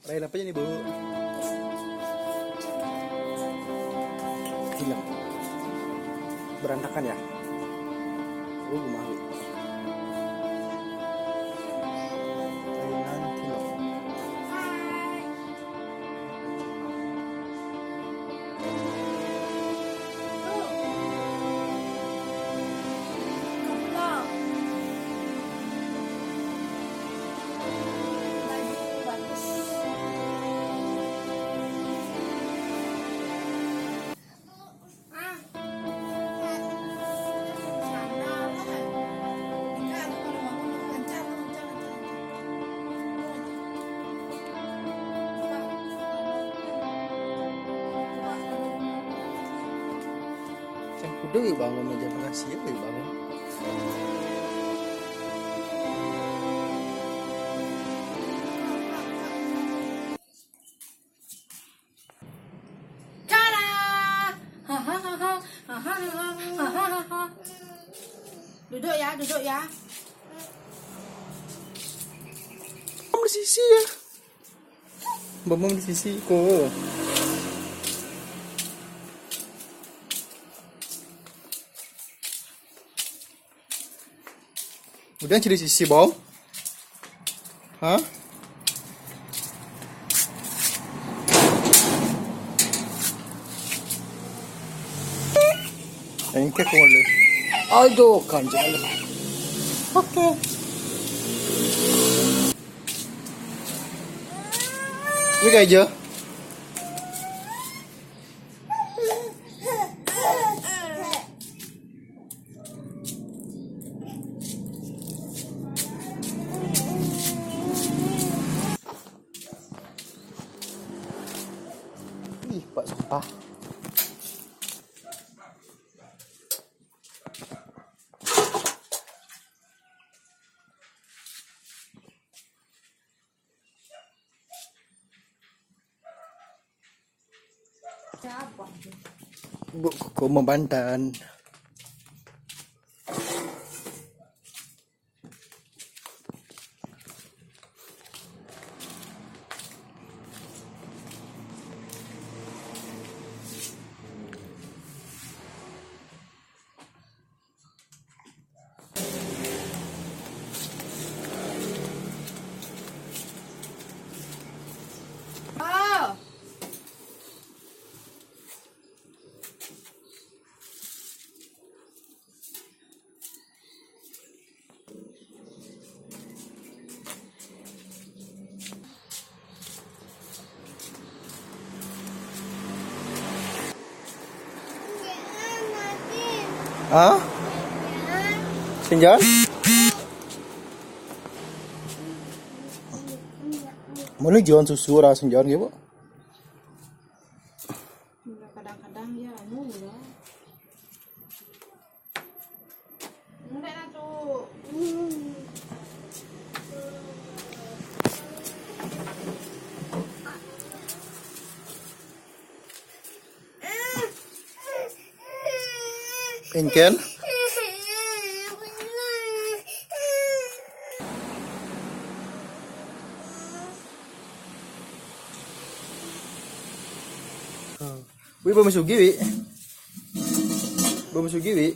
Rail apa nih, Bu? Hilang. Berantakan ya? Oh, Gumawi. Thailand Hilok. Kudu bangun aja, makasih ya bangun. Duduk ya, duduk ya. Di sisi ya. Bambang di sisi kok. Udah jadi sisi bom? Hah? Engke kok lu? Aduh kan jalan. Oke. Wih aja. Ih, Pak sampah. Siapa? Bu, kok membantan. Oh. Hah? Senjan? Mana jualan susu rasa senjan gitu? Kadang-kadang ya anu ya. Enggak lah tuh. Engkel? Wih, belum masuk giwi. Belum masuk giwi.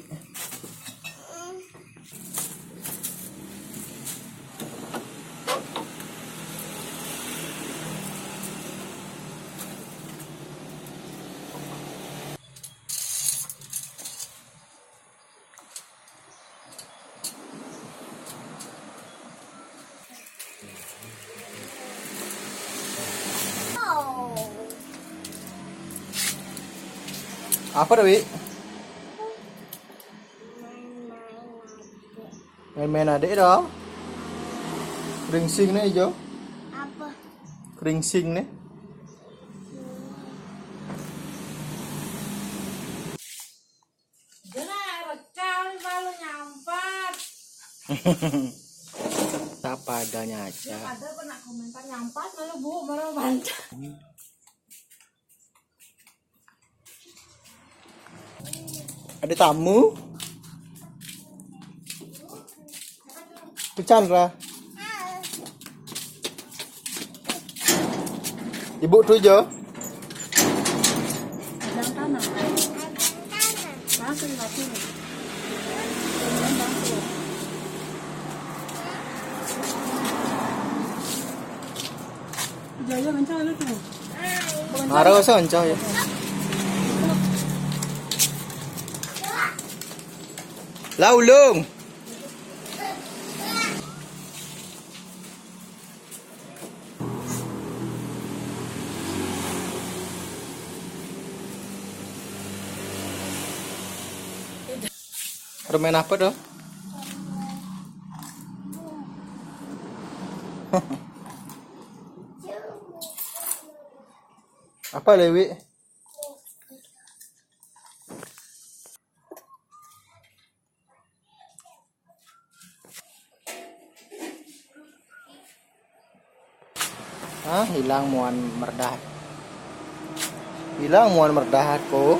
Apa dah, Wi? Main-main adik dah. Keringsing nih hijau. Apa? Keringsing nih. Jangan recal malu nyampat. Tak padanya aja. Ada pernah komentar nyampat malu Bu, malu mantap. Ada tamu. Bu Chandra. Ibu tujuh. Pedang tanah. Laki. Jaya mencang lu tuh. Marah usah encah ya. Lah ulung. Permen apa dong? Apa Lewi? Hilang muan merdahat. Hilang muan merdahat kok.